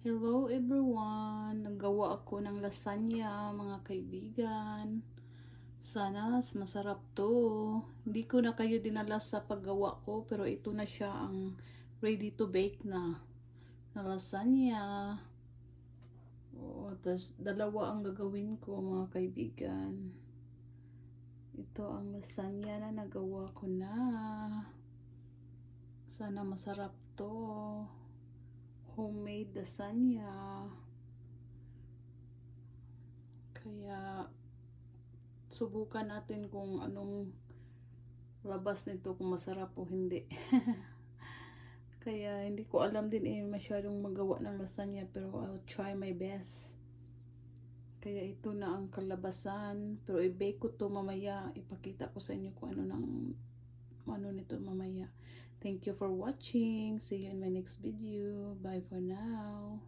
Hello everyone! Naggawa ako ng lasagna mga kaibigan. Sana masarap to. Hindi ko na kayo dinala sa paggawa ko pero ito na siya ang ready to bake na lasagna. Tas dalawa ang gagawin ko mga kaibigan. Ito ang lasagna na nagawa ko na. Sana masarap to. Homemade lasagna. Kaya subukan natin kung anong labas nito, kung masarap o hindi. Kaya hindi ko alam din masyadong magawa ng lasagna pero I'll try my best. Kaya ito na ang kalabasan, pero i-bake ko to mamaya. Ipakita ko sa inyo kung ano nito mamaya. Thank you for watching. See you in my next video. Bye for now.